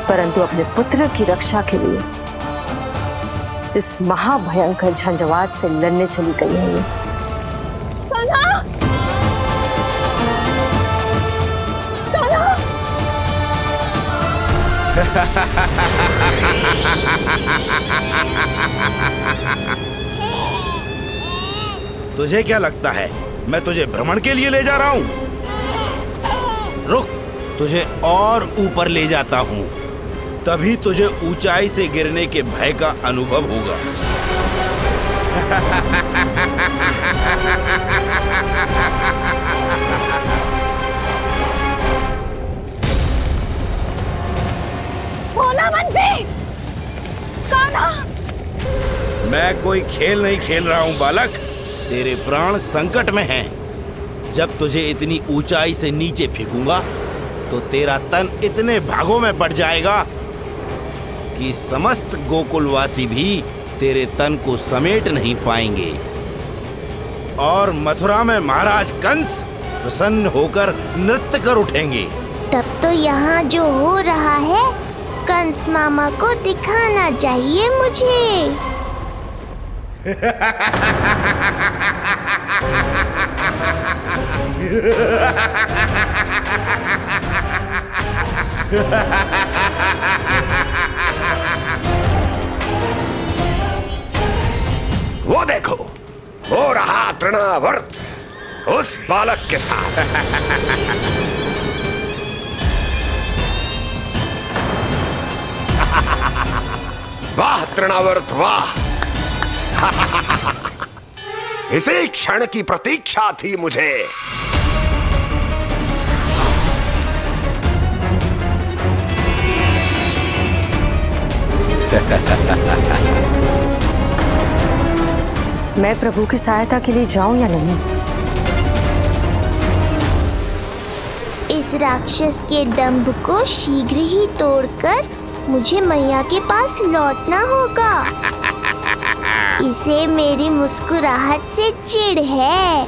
परंतु अपने पुत्र की रक्षा के लिए इस महाभयंकर झंझावात से लड़ने चली गई है ये। कान्हा! कान्हा! तुझे क्या लगता है मैं तुझे भ्रमण के लिए ले जा रहा हूँ? रुक, तुझे और ऊपर ले जाता हूँ, तभी तुझे ऊंचाई से गिरने के भय का अनुभव होगा। भोला बंसी! कान्हा! मैं कोई खेल नहीं खेल रहा हूँ बालक, तेरे प्राण संकट में हैं। जब तुझे इतनी ऊंचाई से नीचे फेंकूंगा तो तेरा तन इतने भागों में बढ़ जाएगा कि समस्त गोकुलवासी भी तेरे तन को समेट नहीं पाएंगे और मथुरा में महाराज कंस प्रसन्न होकर नृत्य कर उठेंगे। तब तो यहाँ जो हो रहा है कंस मामा को दिखाना चाहिए मुझे। वो देखो, हो रहा तृणावर्त उस बालक के साथ। वाह तृणावर्त वाह! इसी क्षण की प्रतीक्षा थी मुझे। मैं प्रभु की सहायता के लिए जाऊं या नहीं? इस राक्षस के दंभ को शीघ्र ही तोड़कर मुझे मैया के पास लौटना होगा। इसे मेरी मुस्कुराहट से चिढ़ है,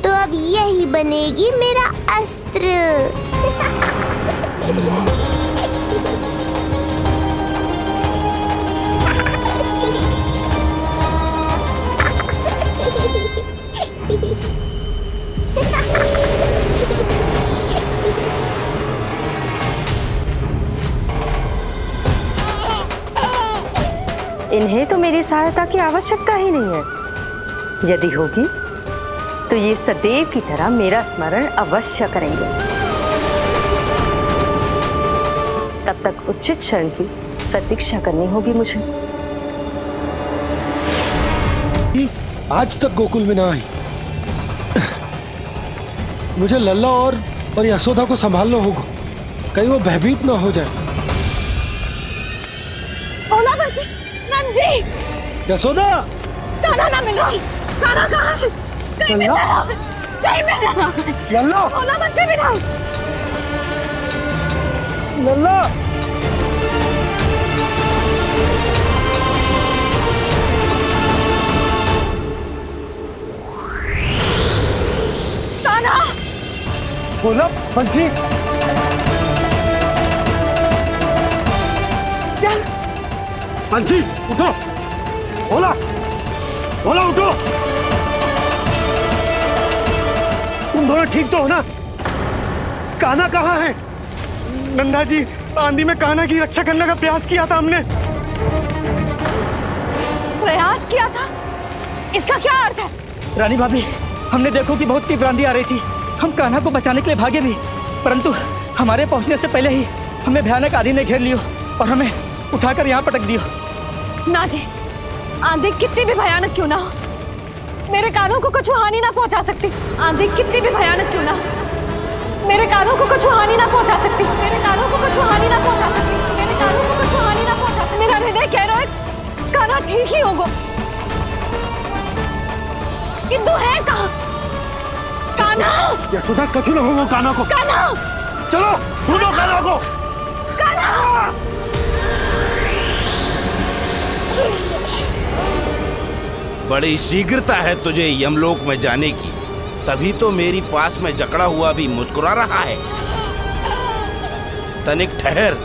तो अब यही बनेगी मेरा अस्त्र। इन्हें तो मेरी सहायता की आवश्यकता ही नहीं है। यदि होगी तो ये सदैव की तरह मेरा स्मरण अवश्य करेंगे। तब तक उचित क्षण की प्रतीक्षा करनी होगी मुझे। आज तक गोकुल में ना आई। मुझे लल्ला और यशोदा को संभालना होगा, कहीं वो भयभीत ना हो जाए। ओला बंजी, नंजी, यशोदा, कान्हा ना मिल रहा। कान्हा कहाँ है? कहीं मिल रहा है? कहीं मिल रहा है? लल्ला, ओला बंजी मिला। लल्ला, कान्हा, ओला बंजी, चल बंसी उठो। ओला, ओला उठो। तुम दोनों ठीक तो हो ना? कान्हा कहाँ है? नंदा जी, आंधी में कान्हा की रक्षा करने का प्रयास किया था हमने। प्रयास किया था? इसका क्या अर्थ है? रानी भाभी, हमने देखो कि बहुत तीव्र आंधी आ रही थी। हम कान्हा को बचाने के लिए भागे भी, परंतु हमारे पहुंचने से पहले ही हमें भयानक आंधी ने घेर लियो और हमें उठाकर यहाँ पटक दियो। ना जी, आंधी कितनी भी भयानक क्यों ना हो, मेरे कानों को कुछ हानि ना पहुंचा सकती। आंधी कितनी भी भयानक क्यों ना हो, मेरे कानों को कुछ हानि ना पहुंचा सकती। मेरे कानों को कुछ हानि ना पहुंचा सकती। मेरे कानों को कुछ हानि ना पहुंचा सकती। मेरा हृदय कह रहा है कान्हा ठीक ही होगा, किंतु है कहाँ? कान्हा! यशोदा, कछु ना हो वो कान्हा को। कान्हा! चलो ढूंढो कान्हा को। कान्हा! बड़ी शीघ्रता है तुझे यमलोक में जाने की, तभी तो मेरी पास में जकड़ा हुआ भी मुस्कुरा रहा है। तनिक ठहर,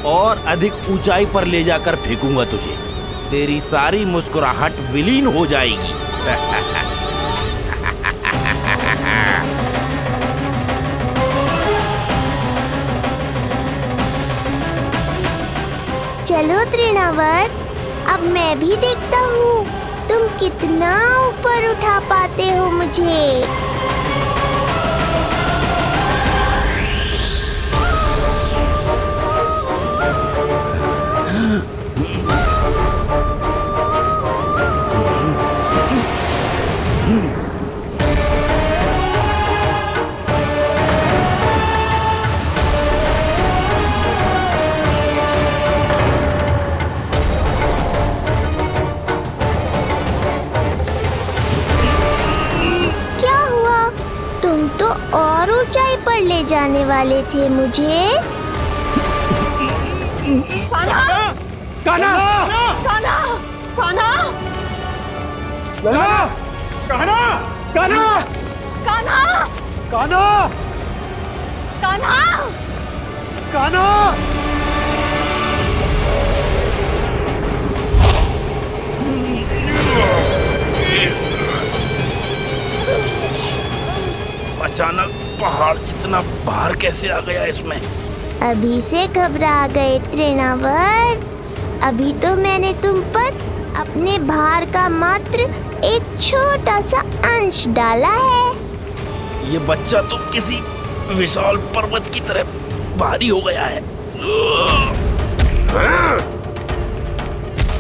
और अधिक ऊंचाई पर ले जाकर फेंकूंगा तुझे। तेरी सारी मुस्कुराहट विलीन हो जाएगी। चलो तृणावर्त, अब मैं भी देखता हूँ तुम कितना ऊपर उठा पाते हो मुझे। और ऊंचाई पर ले जाने वाले थे मुझे। कान्हा! कान्हा! कान्हा! कान्हा! लल्ला! कान्हा! कान्हा! कान्हा! कान्हा! कान्हा! कान्हा! अचानक पहाड़ जितना भार कैसे आ गया इसमें? अभी से घबरा गए तृणावर्त। अभी तो मैंने तुम पर अपने भार का मात्र एक छोटा सा अंश डाला है। ये बच्चा तो किसी विशाल पर्वत की तरह भारी हो गया है।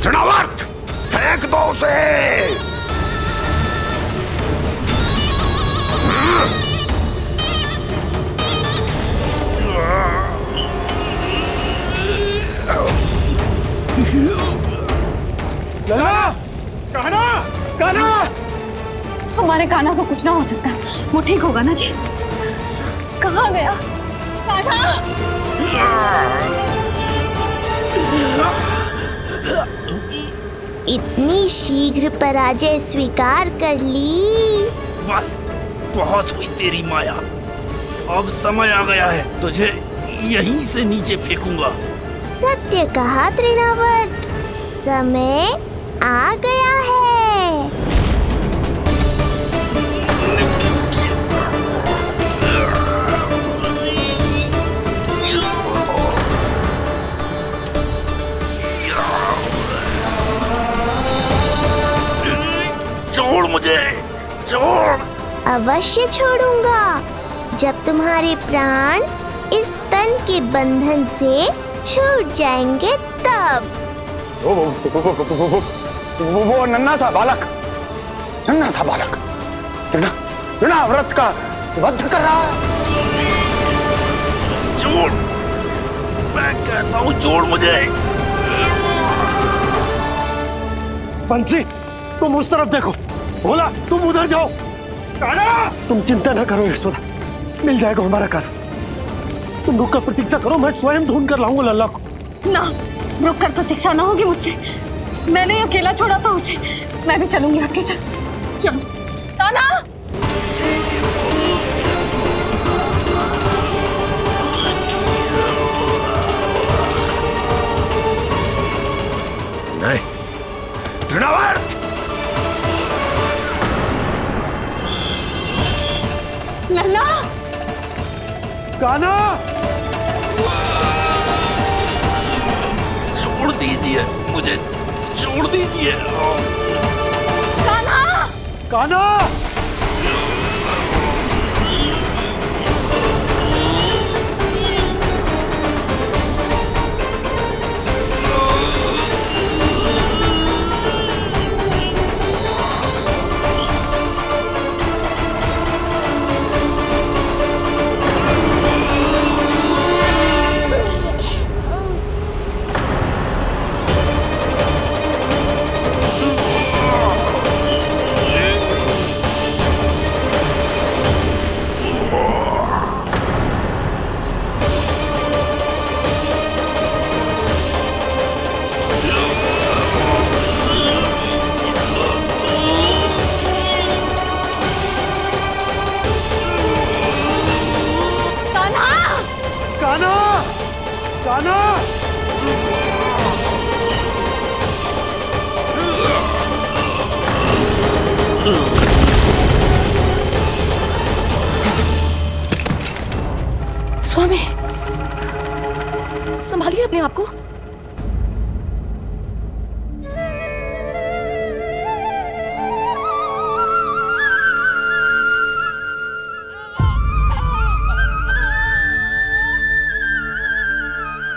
तृणावर्त, फेंक दो उसे। लल्ला! कान्हा! कान्हा! हमारे कान्हा को कुछ ना हो सकता, वो ठीक होगा ना जी। कहाँ गया कान्हा? इतनी शीघ्र पराजय स्वीकार कर ली। बस बहुत हुई तेरी माया। अब समय आ गया है, तुझे यहीं से नीचे फेंकूंगा। सत्य कहा तृणावर्त, समय आ गया है। छोड़ मुझे, छोड़। अवश्य छोड़ूंगा, जब तुम्हारे प्राण इस तन के बंधन से छूट जाएंगे तब। वो नन्हा सा बालक तृणाव्रत का वध कर रहा है। छोड़, मैं कहता हूँ छोड़ मुझे। बंसी, तुम उस तरफ देखो। भोला, तुम उधर जाओ। तुम चिंता न करो यशोदा, मिल जाएगा हमारा कान्हा। तुम रुक कर प्रतीक्षा करो, मैं स्वयं ढूंढ कर लाऊंगा लल्ला को। ना, रुक कर प्रतीक्षा ना होगी मुझसे। मैंने अकेला छोड़ा था उसे, मैं भी चलूंगी आपके साथ। चलो कान्हा। नहीं, तृणावर्त! लल्ला! कान्हा! छोड़ दीजिए मुझे, छोड़ दीजिए। कान्हा! कान्हा! स्वामी, संभालिए अपने आप को।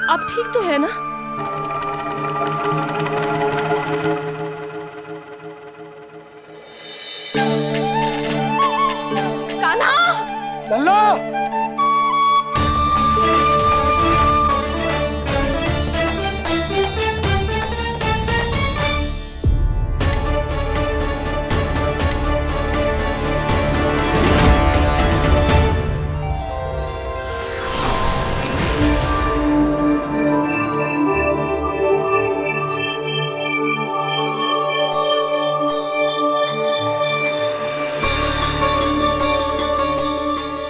आप ठीक तो है ना? कान्हा! लल्ला!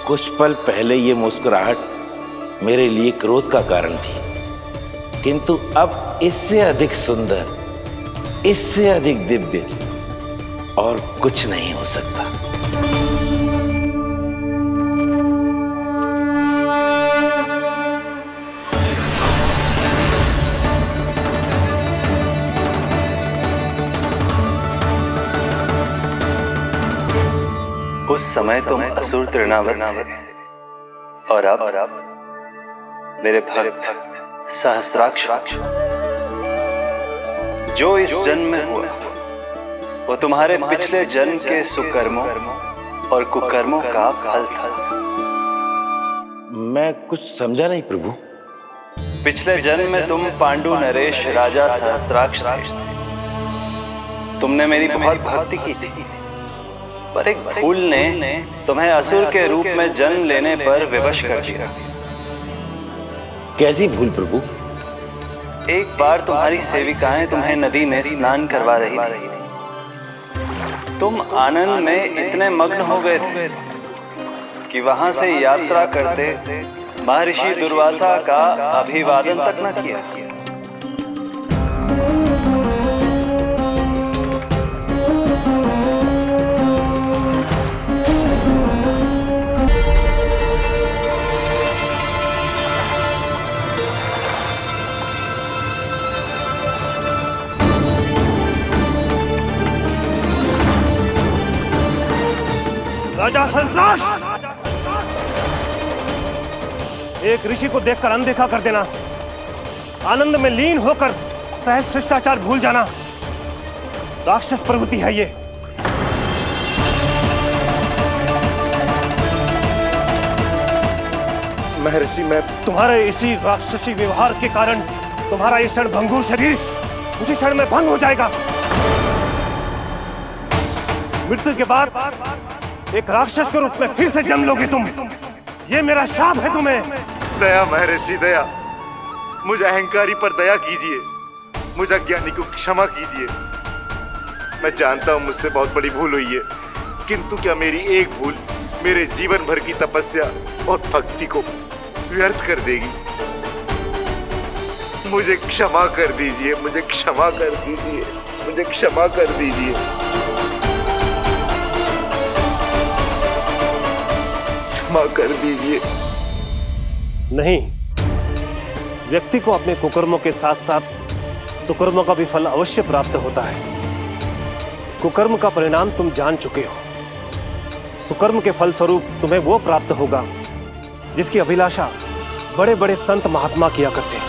कुछ पल पहले ये मुस्कुराहट मेरे लिए क्रोध का कारण थी, किंतु अब इससे अधिक सुंदर, इससे अधिक दिव्य और कुछ नहीं हो सकता। उस समय तुम असुर तृणावर्त थे और अब मेरे भक्त सहस्राक्ष। जो इस जन्म में हुआ वो तुम्हारे पिछले जन्म के सुकर्मों और कुकर्मों का फल था। मैं कुछ समझा नहीं प्रभु। पिछले जन्म में तुम पांडु नरेश राजा सहस्राक्ष थे तुमने मेरी बहुत भक्ति की थी, पर एक भूल ने तुम्हें असुर के रूप में जन्म लेने पर विवश कर दिया। कैसी भूल प्रभु? एक बार तुम्हारी सेविकाएं तुम्हें नदी में स्नान करवा रही थी। तुम आनंद में इतने मग्न हो गए थे कि वहां से यात्रा करते महर्षि दुर्वासा का अभिवादन तक न किया। राजा संतोष, एक ऋषि को देखकर अनदेखा कर देना, आनंद में लीन होकर सहज शिष्टाचार भूल जाना, राक्षस प्रवृत्ति है ये। महर्षि, मैं तुम्हारे इसी राक्षसी व्यवहार के कारण तुम्हारा ये क्षण भंगुर शरीर उसी क्षण में भंग हो जाएगा। मृत्यु के बाद एक राक्षस के रूप में फिर से जन्म लोगे तुम। ये मेरा शाप है तुम्हें। दया महर्षि, दया। मुझ अहंकारी पर दया कीजिए, मुझ अज्ञानी को क्षमा कीजिए। मैं जानता हूँ मुझसे बहुत बड़ी भूल हुई है, किंतु क्या मेरी एक भूल मेरे जीवन भर की तपस्या और भक्ति को व्यर्थ कर देगी? मुझे क्षमा कर दीजिए, मुझे क्षमा कर दीजिए, मुझे क्षमा कर दीजिए। क्षमा कर दीजिए। नहीं, व्यक्ति को अपने कुकर्मों के साथ साथ सुकर्मों का भी फल अवश्य प्राप्त होता है। कुकर्म का परिणाम तुम जान चुके हो। सुकर्म के फल स्वरूप तुम्हें वो प्राप्त होगा जिसकी अभिलाषा बड़े बड़े संत महात्मा किया करते हैं।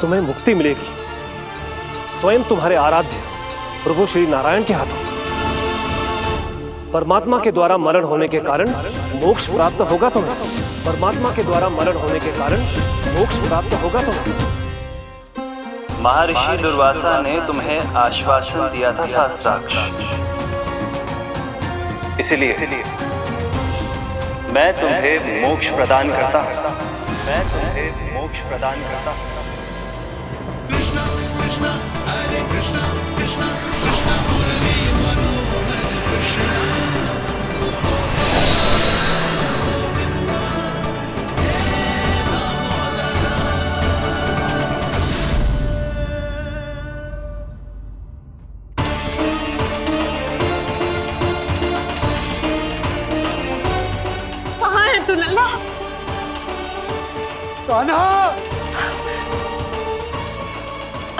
तुम्हें मुक्ति मिलेगी स्वयं तुम्हारे आराध्य प्रभु श्री नारायण के हाथों। परमात्मा के द्वारा मरण होने के कारण मोक्ष प्राप्त होगा तुम्हें। परमात्मा के द्वारा मरण होने के कारण मोक्ष प्राप्त होगा तुम्हें। महर्षि दुर्वासा ने तुम्हें आश्वासन दिया था शास्त्राक्ष, इसलिए मैं तुम्हें मोक्ष प्रदान करता हूं। मैं तुम्हें मोक्ष प्रदान करता हूं। कृष्णा कृष्णा हरे कृष्णा कृष्णा कृष्णा मुरली मनोहर कृष्णा। कहाँ है तू लल्ला? कान्हा,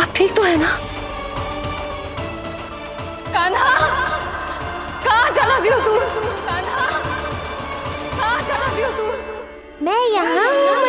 आप ठीक तो है ना? कान्हा, कहाँ चला गया तू? कान्हा, कहाँ चला गया तू? मैं यहाँ हूँ